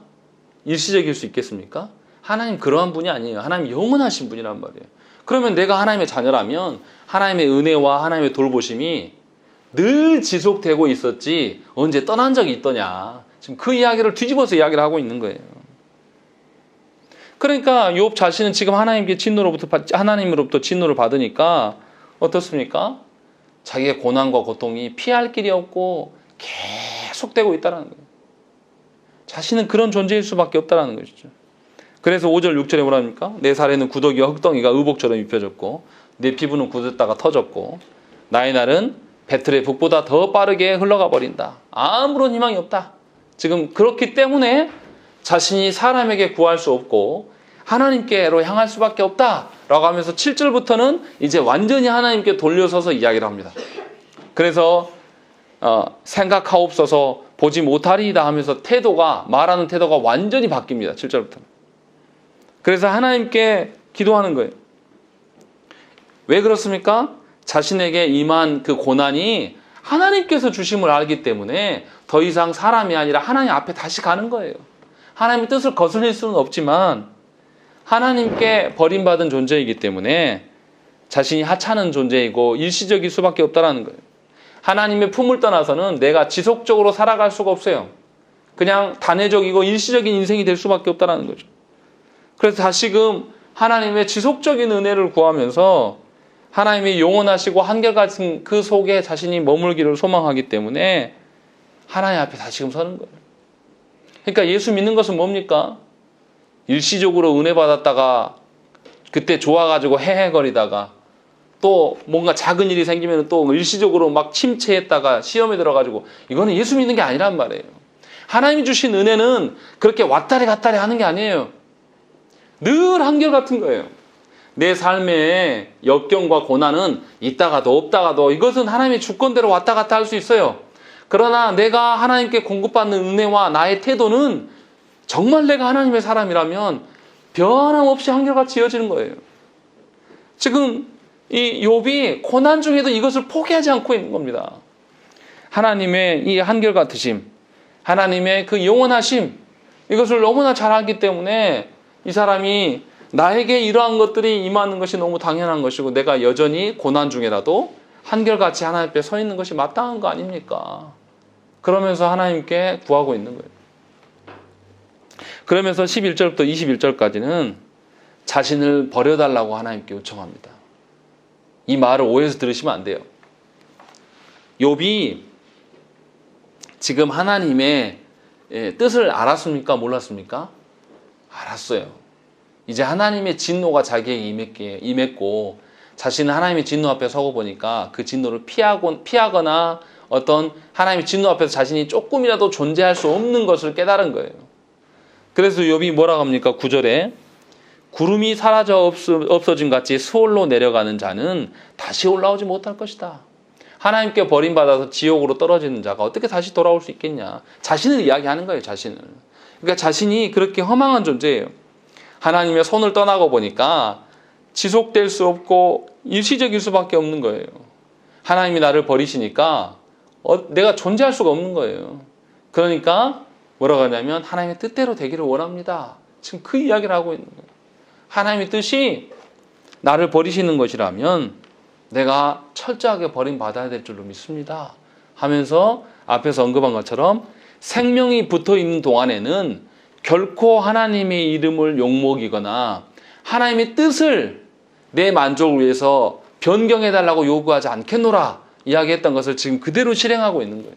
Speaker 1: 일시적일 수 있겠습니까? 하나님 그러한 분이 아니에요. 하나님 영원하신 분이란 말이에요. 그러면 내가 하나님의 자녀라면 하나님의 은혜와 하나님의 돌보심이 늘 지속되고 있었지 언제 떠난 적이 있더냐. 지금 그 이야기를 뒤집어서 이야기를 하고 있는 거예요. 그러니까 욥 자신은 지금 하나님으로부터 진노를 받으니까 어떻습니까? 자기의 고난과 고통이 피할 길이 없고 계속되고 있다는 거예요. 자신은 그런 존재일 수밖에 없다는 것이죠. 그래서 5절 6절에 뭐라 합니까? 내 살에는 구더기와 흙덩이가 의복처럼 입혀졌고 내 피부는 굳었다가 터졌고 나의 날은 배틀의 북보다 더 빠르게 흘러가 버린다. 아무런 희망이 없다. 지금 그렇기 때문에 자신이 사람에게 구할 수 없고 하나님께로 향할 수밖에 없다라고 하면서 7절부터는 이제 완전히 하나님께 돌려서서 이야기를 합니다. 그래서 생각하옵소서 보지 못하리이다 하면서 말하는 태도가 완전히 바뀝니다. 7절부터는. 그래서 하나님께 기도하는 거예요. 왜 그렇습니까? 자신에게 임한 그 고난이 하나님께서 주심을 알기 때문에 더 이상 사람이 아니라 하나님 앞에 다시 가는 거예요. 하나님의 뜻을 거슬릴 수는 없지만 하나님께 버림받은 존재이기 때문에 자신이 하찮은 존재이고 일시적일 수밖에 없다는 거예요. 하나님의 품을 떠나서는 내가 지속적으로 살아갈 수가 없어요. 그냥 단회적이고 일시적인 인생이 될 수밖에 없다는 거죠. 그래서 다시금 하나님의 지속적인 은혜를 구하면서 하나님이 영원하시고 한결같은 그 속에 자신이 머물기를 소망하기 때문에 하나님 앞에 다시금 서는 거예요. 그러니까 예수 믿는 것은 뭡니까? 일시적으로 은혜 받았다가 그때 좋아가지고 헤헤거리다가 또 뭔가 작은 일이 생기면 또 일시적으로 막 침체했다가 시험에 들어가지고 이거는 예수 믿는 게 아니란 말이에요. 하나님이 주신 은혜는 그렇게 왔다리 갔다리 하는 게 아니에요. 늘 한결같은 거예요. 내 삶의 역경과 고난은 있다가도 없다가도 이것은 하나님의 주권대로 왔다 갔다 할 수 있어요. 그러나 내가 하나님께 공급받는 은혜와 나의 태도는 정말 내가 하나님의 사람이라면 변함없이 한결같이 이어지는 거예요. 지금 이 욥이 고난 중에도 이것을 포기하지 않고 있는 겁니다. 하나님의 이 한결같으심, 하나님의 그 영원하심, 이것을 너무나 잘 알기 때문에 이 사람이 나에게 이러한 것들이 임하는 것이 너무 당연한 것이고 내가 여전히 고난 중에라도 한결같이 하나님 앞에 서 있는 것이 마땅한 거 아닙니까? 그러면서 하나님께 구하고 있는 거예요. 그러면서 11절부터 21절까지는 자신을 버려달라고 하나님께 요청합니다. 이 말을 오해해서 들으시면 안 돼요. 욥이 지금 하나님의 뜻을 알았습니까? 몰랐습니까? 알았어요. 이제 하나님의 진노가 자기에게 임했고 자신은 하나님의 진노 앞에 서고 보니까 그 진노를 피하거나 어떤 하나님의 진노 앞에서 자신이 조금이라도 존재할 수 없는 것을 깨달은 거예요. 그래서 욥이 뭐라고 합니까? 9절에 구름이 사라져 없어진 같이 스올로 내려가는 자는 다시 올라오지 못할 것이다. 하나님께 버림받아서 지옥으로 떨어지는 자가 어떻게 다시 돌아올 수 있겠냐. 자신을 이야기하는 거예요. 자신을. 그러니까 자신이 그렇게 허망한 존재예요. 하나님의 손을 떠나고 보니까 지속될 수 없고 일시적일 수밖에 없는 거예요. 하나님이 나를 버리시니까 내가 존재할 수가 없는 거예요. 그러니까 뭐라고 하냐면 하나님의 뜻대로 되기를 원합니다. 지금 그 이야기를 하고 있는 거예요. 하나님의 뜻이 나를 버리시는 것이라면 내가 철저하게 버림받아야 될 줄로 믿습니다 하면서 앞에서 언급한 것처럼 생명이 붙어있는 동안에는 결코 하나님의 이름을 욕먹이거나 하나님의 뜻을 내 만족을 위해서 변경해달라고 요구하지 않겠노라 이야기했던 것을 지금 그대로 실행하고 있는 거예요.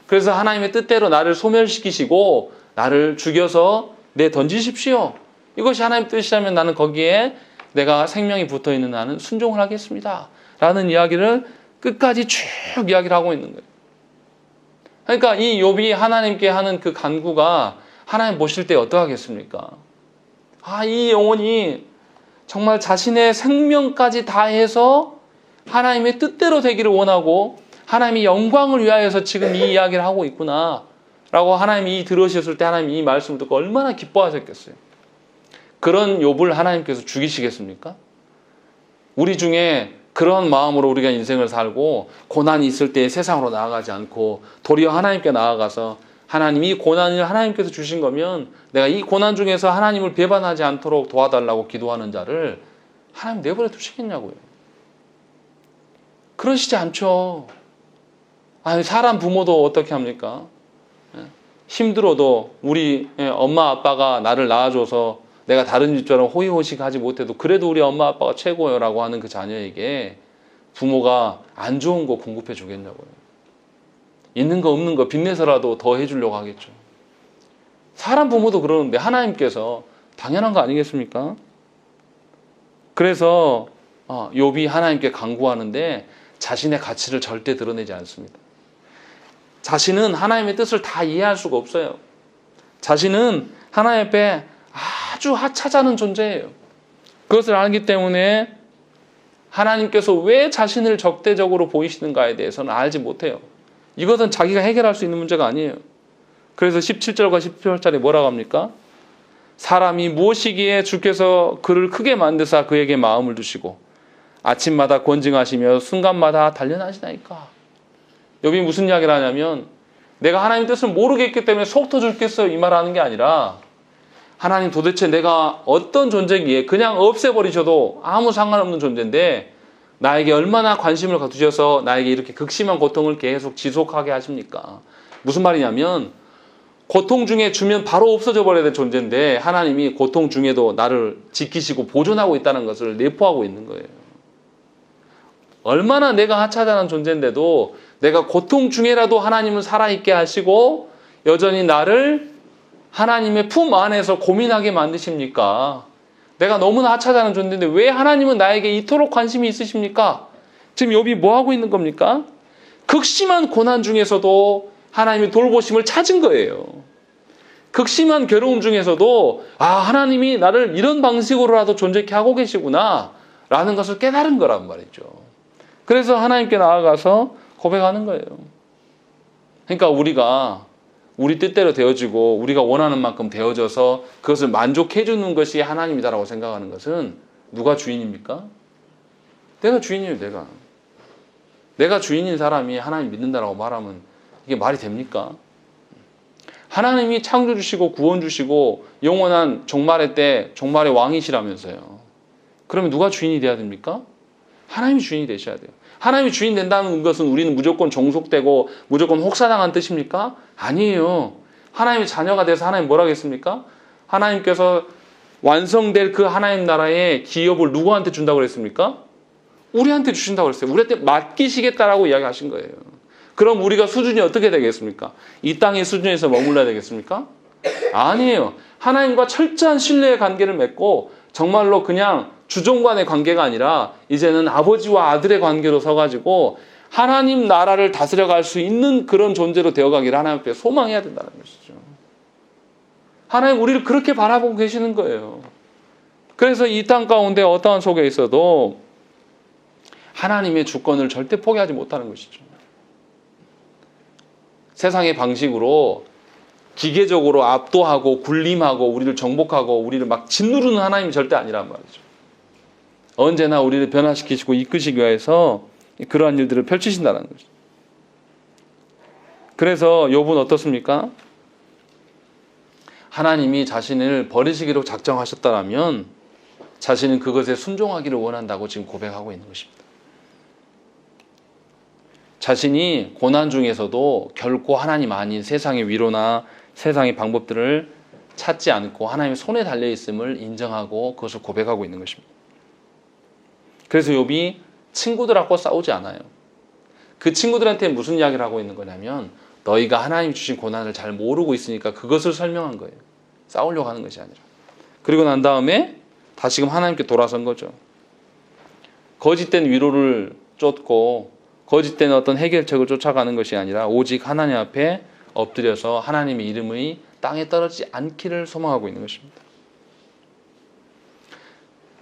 Speaker 1: 그래서 하나님의 뜻대로 나를 소멸시키시고 나를 죽여서 던지십시오. 이것이 하나님의 뜻이라면 나는 거기에 내가 생명이 붙어있는 나는 순종을 하겠습니다 라는 이야기를 끝까지 쭉 이야기를 하고 있는 거예요. 그러니까 이 욥이 하나님께 하는 그 간구가 하나님 보실 때 어떠하겠습니까? 이 영혼이 정말 자신의 생명까지 다해서 하나님의 뜻대로 되기를 원하고 하나님의 영광을 위하여서 지금 이 이야기를 하고 있구나 라고 하나님이 들으셨을 때 하나님이 이 말씀을 듣고 얼마나 기뻐하셨겠어요. 그런 욥을 하나님께서 죽이시겠습니까? 우리 중에 그런 마음으로 우리가 인생을 살고 고난이 있을 때 세상으로 나아가지 않고 도리어 하나님께 나아가서 하나님 이 고난을 하나님께서 주신 거면 내가 이 고난 중에서 하나님을 배반하지 않도록 도와달라고 기도하는 자를 하나님 내버려 두시겠냐고요. 그러시지 않죠. 사람 부모도 어떻게 합니까? 힘들어도 우리 엄마 아빠가 나를 낳아줘서 내가 다른 집처럼 호의호식하지 못해도 그래도 우리 엄마 아빠가 최고요 라고 하는 그 자녀에게 부모가 안 좋은 거 공급해 주겠냐고요. 있는 거 없는 거 빚내서라도 더 해주려고 하겠죠. 사람 부모도 그러는데 하나님께서 당연한 거 아니겠습니까? 그래서 욥이 하나님께 간구하는데 자신의 가치를 절대 드러내지 않습니다. 자신은 하나님의 뜻을 다 이해할 수가 없어요. 자신은 하나님 앞에 아주 하찮은 존재예요. 그것을 알기 때문에 하나님께서 왜 자신을 적대적으로 보이시는가에 대해서는 알지 못해요. 이것은 자기가 해결할 수 있는 문제가 아니에요. 그래서 17절과 18절에 뭐라고 합니까? 사람이 무엇이기에 주께서 그를 크게 만드사 그에게 마음을 두시고 아침마다 권징하시며 순간마다 단련하시나이까. 욥이 무슨 이야기를 하냐면 내가 하나님 뜻을 모르겠기 때문에 속 터죽겠어요 이 말하는 게 아니라 하나님 도대체 내가 어떤 존재기에 그냥 없애버리셔도 아무 상관없는 존재인데 나에게 얼마나 관심을 가두셔서 나에게 이렇게 극심한 고통을 계속 지속하게 하십니까? 무슨 말이냐면 고통 중에 주면 바로 없어져 버려야 될 존재인데 하나님이 고통 중에도 나를 지키시고 보존하고 있다는 것을 내포하고 있는 거예요. 얼마나 내가 하찮은 존재인데도 내가 고통 중에라도 하나님은 살아있게 하시고 여전히 나를 하나님의 품 안에서 고민하게 만드십니까? 내가 너무나 하찮은 존재인데 왜 하나님은 나에게 이토록 관심이 있으십니까? 지금 욥이 뭐 하고 있는 겁니까? 극심한 고난 중에서도 하나님의 돌보심을 찾은 거예요. 극심한 괴로움 중에서도 하나님이 나를 이런 방식으로라도 존재케 하고 계시구나 라는 것을 깨달은 거란 말이죠. 그래서 하나님께 나아가서 고백하는 거예요. 그러니까 우리가 우리 뜻대로 되어지고 우리가 원하는 만큼 되어져서 그것을 만족해 주는 것이 하나님이다라고 생각하는 것은 누가 주인입니까? 내가 주인이에요. 내가 주인인 사람이 하나님 믿는다라고 말하면 이게 말이 됩니까? 하나님이 창조 주시고 구원 주시고 영원한 종말의 때 종말의 왕이시라면서요. 그러면 누가 주인이 돼야 됩니까? 하나님이 주인이 되셔야 돼요. 하나님이 주인 된다는 것은 우리는 무조건 종속되고 무조건 혹사당한 뜻입니까? 아니에요. 하나님의 자녀가 돼서 하나님 뭐라 하겠습니까? 하나님께서 완성될 그 하나님 나라의 기업을 누구한테 준다고 그랬습니까? 우리한테 주신다고 그랬어요. 우리한테 맡기시겠다라고 이야기하신 거예요. 그럼 우리가 수준이 어떻게 되겠습니까? 이 땅의 수준에서 머물러야 되겠습니까? 아니에요. 하나님과 철저한 신뢰의 관계를 맺고 정말로 그냥 주종 간의 관계가 아니라 이제는 아버지와 아들의 관계로 서가지고 하나님 나라를 다스려갈 수 있는 그런 존재로 되어가기를 하나님 앞에 소망해야 된다는 것이죠. 하나님 우리를 그렇게 바라보고 계시는 거예요. 그래서 이 땅 가운데 어떠한 속에 있어도 하나님의 주권을 절대 포기하지 못하는 것이죠. 세상의 방식으로 기계적으로 압도하고 군림하고 우리를 정복하고 우리를 막 짓누르는 하나님이 절대 아니란 말이죠. 언제나 우리를 변화시키시고 이끄시기 위해서 그러한 일들을 펼치신다는 거죠. 그래서 욥은 어떻습니까? 하나님이 자신을 버리시기로 작정하셨다면 자신은 그것에 순종하기를 원한다고 지금 고백하고 있는 것입니다. 자신이 고난 중에서도 결코 하나님 아닌 세상의 위로나 세상의 방법들을 찾지 않고 하나님의 손에 달려있음을 인정하고 그것을 고백하고 있는 것입니다. 그래서 욥이 친구들하고 싸우지 않아요. 그 친구들한테 무슨 이야기를 하고 있는 거냐면 너희가 하나님이 주신 고난을 잘 모르고 있으니까 그것을 설명한 거예요. 싸우려고 하는 것이 아니라. 그리고 난 다음에 다시금 하나님께 돌아선 거죠. 거짓된 위로를 쫓고 거짓된 어떤 해결책을 쫓아가는 것이 아니라 오직 하나님 앞에 엎드려서 하나님의 이름의 땅에 떨어지지 않기를 소망하고 있는 것입니다.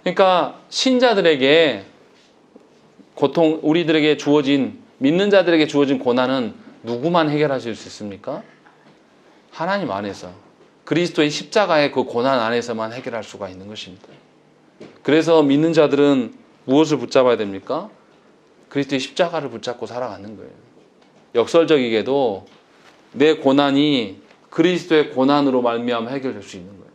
Speaker 1: 그러니까 신자들에게 고통, 우리들에게 주어진, 믿는 자들에게 주어진 고난은 누구만 해결하실 수 있습니까? 하나님 안에서, 그리스도의 십자가의 그 고난 안에서만 해결할 수가 있는 것입니다. 그래서 믿는 자들은 무엇을 붙잡아야 됩니까? 그리스도의 십자가를 붙잡고 살아가는 거예요. 역설적이게도 내 고난이 그리스도의 고난으로 말미암아 해결될 수 있는 거예요.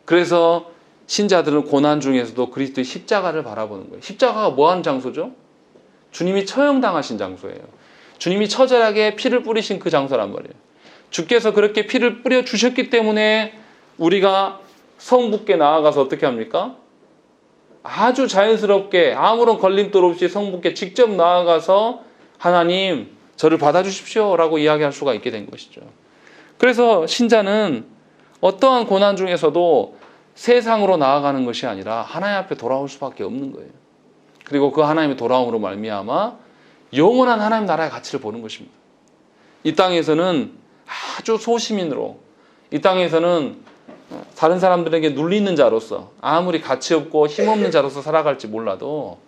Speaker 1: 그래서 신자들은 고난 중에서도 그리스도의 십자가를 바라보는 거예요. 십자가가 뭐 하는 장소죠? 주님이 처형당하신 장소예요. 주님이 처절하게 피를 뿌리신 그 장소란 말이에요. 주께서 그렇게 피를 뿌려 주셨기 때문에 우리가 성부께 나아가서 어떻게 합니까? 아주 자연스럽게 아무런 걸림돌 없이 성부께 직접 나아가서 하나님 저를 받아주십시오 라고 이야기할 수가 있게 된 것이죠. 그래서 신자는 어떠한 고난 중에서도 세상으로 나아가는 것이 아니라 하나님 앞에 돌아올 수밖에 없는 거예요. 그리고 그 하나님의 돌아옴으로 말미암아 영원한 하나님 나라의 가치를 보는 것입니다. 이 땅에서는 아주 소시민으로, 이 땅에서는 다른 사람들에게 눌리는 자로서 아무리 가치 없고 힘없는 자로서 살아갈지 몰라도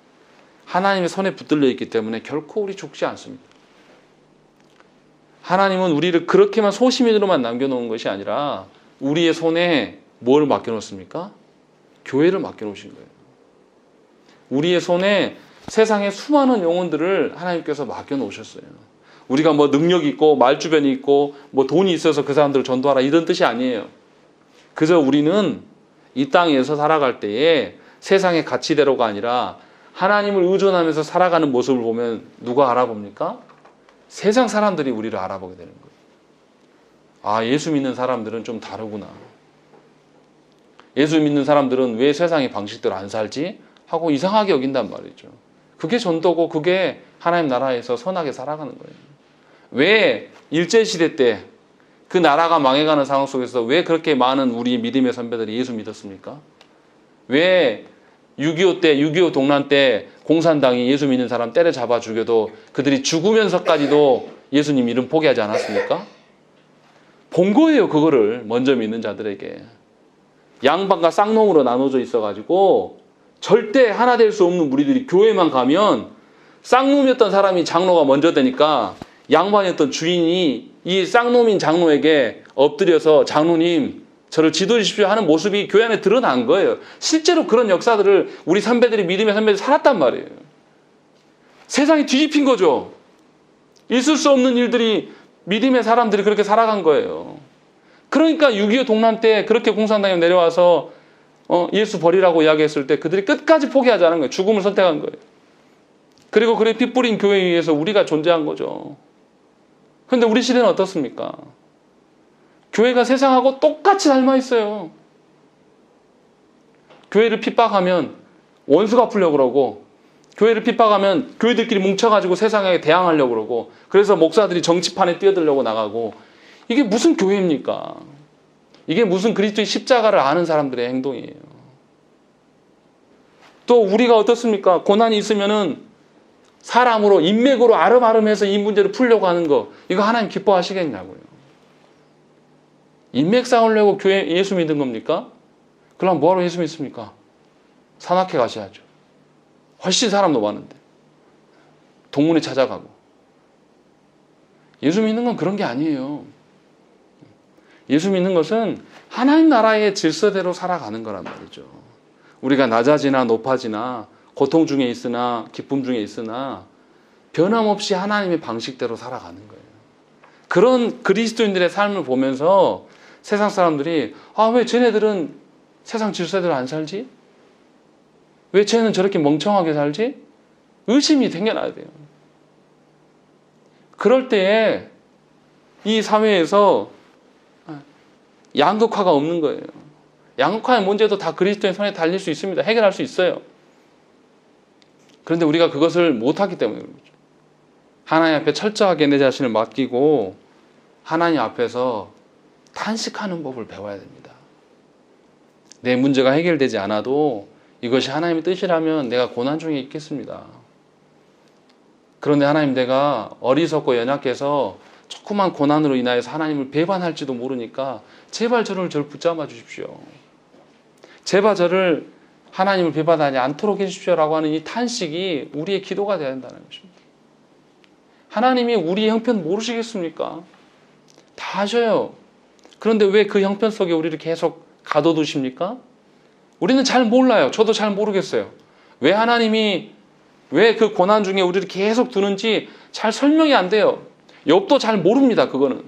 Speaker 1: 하나님의 손에 붙들려 있기 때문에 결코 우리 죽지 않습니다. 하나님은 우리를 그렇게만 소시민으로만 남겨놓은 것이 아니라 우리의 손에 뭘 맡겨놓습니까? 교회를 맡겨놓으신 거예요. 우리의 손에 세상의 수많은 영혼들을 하나님께서 맡겨놓으셨어요. 우리가 뭐 능력 있고 말주변이 있고 뭐 돈이 있어서 그 사람들을 전도하라 이런 뜻이 아니에요. 그저 우리는 이 땅에서 살아갈 때에 세상의 가치대로가 아니라 하나님을 의존하면서 살아가는 모습을 보면 누가 알아봅니까? 세상 사람들이 우리를 알아보게 되는 거예요. 아, 예수 믿는 사람들은 좀 다르구나. 예수 믿는 사람들은 왜 세상의 방식대로 안 살지? 하고 이상하게 여긴단 말이죠. 그게 전도고 그게 하나님 나라에서 선하게 살아가는 거예요. 왜 일제시대 때 그 나라가 망해가는 상황 속에서 왜 그렇게 많은 우리 믿음의 선배들이 예수 믿었습니까? 왜 6.25 때, 6.25 동란 때 공산당이 예수 믿는 사람 때려잡아 죽여도 그들이 죽으면서까지도 예수님 이름 포기하지 않았습니까? 본 거예요, 그거를. 먼저 믿는 자들에게. 양반과 쌍놈으로 나눠져 있어가지고 절대 하나 될 수 없는 무리들이 교회만 가면 쌍놈이었던 사람이 장로가 먼저 되니까 양반이었던 주인이 이 쌍놈인 장로에게 엎드려서 장로님 저를 지도해 주십시오 하는 모습이 교회 안에 드러난 거예요. 실제로 그런 역사들을 우리 선배들이 믿음의 선배들이 살았단 말이에요. 세상이 뒤집힌 거죠. 있을 수 없는 일들이 믿음의 사람들이 그렇게 살아간 거예요. 그러니까 6.25 동란 때 그렇게 공산당에 내려와서 예수 버리라고 이야기했을 때 그들이 끝까지 포기하지 않은 거예요. 죽음을 선택한 거예요. 그리고 그래 피 뿌린 교회에 의해서 우리가 존재한 거죠. 그런데 우리 시대는 어떻습니까? 교회가 세상하고 똑같이 닮아 있어요. 교회를 핍박하면 원수 갚으려고 그러고, 교회를 핍박하면 교회들끼리 뭉쳐가지고 세상에 대항하려고 그러고, 그래서 목사들이 정치판에 뛰어들려고 나가고, 이게 무슨 교회입니까? 이게 무슨 그리스도의 십자가를 아는 사람들의 행동이에요. 또 우리가 어떻습니까? 고난이 있으면은 사람으로 인맥으로 아름아름해서 이 문제를 풀려고 하는 거, 이거 하나님 기뻐하시겠냐고요. 인맥 쌓으려고 교회 예수 믿는 겁니까? 그럼 뭐하러 예수 믿습니까? 산악회 가셔야죠. 훨씬 사람도 많은데. 동문회 찾아가고. 예수 믿는 건 그런 게 아니에요. 예수 믿는 것은 하나님 나라의 질서대로 살아가는 거란 말이죠. 우리가 낮아지나 높아지나 고통 중에 있으나 기쁨 중에 있으나 변함없이 하나님의 방식대로 살아가는 거예요. 그런 그리스도인들의 삶을 보면서 세상 사람들이 왜 쟤네들은 세상 질서대로 안 살지? 왜 쟤는 저렇게 멍청하게 살지? 의심이 생겨나야 돼요. 그럴 때에 이 사회에서 양극화가 없는 거예요. 양극화의 문제도 다 그리스도의 손에 달릴 수 있습니다. 해결할 수 있어요. 그런데 우리가 그것을 못하기 때문에 그런 거죠. 하나님 앞에 철저하게 내 자신을 맡기고 하나님 앞에서 탄식하는 법을 배워야 됩니다. 내 문제가 해결되지 않아도 이것이 하나님의 뜻이라면 내가 고난 중에 있겠습니다. 그런데 하나님, 내가 어리석고 연약해서 조그만 고난으로 인하여서 하나님을 배반할지도 모르니까 제발 저를 붙잡아 주십시오. 제발 저를 하나님을 배반하지 않도록 해주십시오라고 하는 이 탄식이 우리의 기도가 되어야 한다는 것입니다. 하나님이 우리의 형편 모르시겠습니까? 다 아셔요. 그런데 왜 그 형편 속에 우리를 계속 가둬두십니까? 우리는 잘 몰라요. 저도 잘 모르겠어요. 왜 하나님이 왜 그 고난 중에 우리를 계속 두는지 잘 설명이 안 돼요. 욥도 잘 모릅니다. 그거는.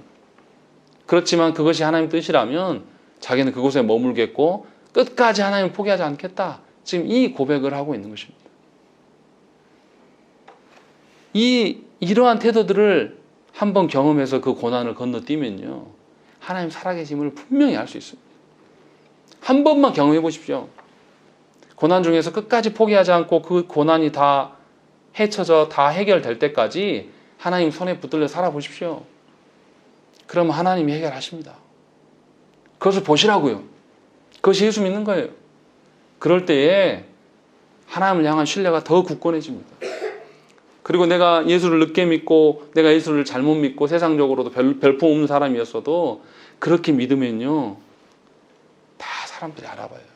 Speaker 1: 그렇지만 그것이 하나님 뜻이라면 자기는 그곳에 머물겠고 끝까지 하나님을 포기하지 않겠다. 지금 이 고백을 하고 있는 것입니다. 이러한 태도들을 한번 경험해서 그 고난을 건너뛰면요, 하나님 살아계심을 분명히 알 수 있습니다. 한 번만 경험해 보십시오. 고난 중에서 끝까지 포기하지 않고 그 고난이 다 헤쳐져 다 해결될 때까지 하나님 손에 붙들려 살아보십시오. 그러면 하나님이 해결하십니다. 그것을 보시라고요. 그것이 예수 믿는 거예요. 그럴 때에 하나님을 향한 신뢰가 더 굳건해집니다. 그리고 내가 예수를 늦게 믿고 내가 예수를 잘못 믿고 세상적으로도 별품 없는 사람이었어도 그렇게 믿으면요, 다 사람들이 알아봐요.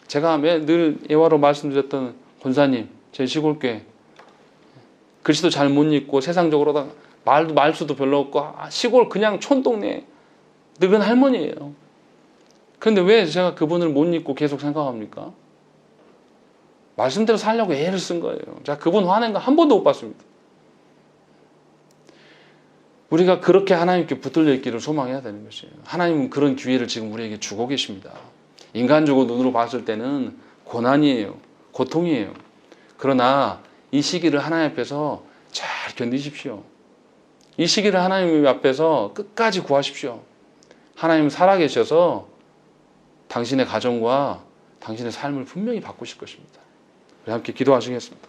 Speaker 1: 제가 늘 예화로 말씀드렸던 권사님, 제 시골교회 글씨도 잘 못 읽고 세상적으로 말수도 별로 없고 시골 그냥 촌동네 늙은 할머니예요. 그런데 왜 제가 그분을 못 잊고 계속 생각합니까? 말씀대로 살려고 애를 쓴 거예요. 제가 그분 화낸 거 한 번도 못 봤습니다. 우리가 그렇게 하나님께 붙들려 있기를 소망해야 되는 것이에요. 하나님은 그런 기회를 지금 우리에게 주고 계십니다. 인간적으로 눈으로 봤을 때는 고난이에요. 고통이에요. 그러나 이 시기를 하나님 앞에서 잘 견디십시오. 이 시기를 하나님 앞에서 끝까지 구하십시오. 하나님은 살아계셔서 당신의 가정과 당신의 삶을 분명히 바꾸실 것입니다. 우리 함께 기도하시겠습니다.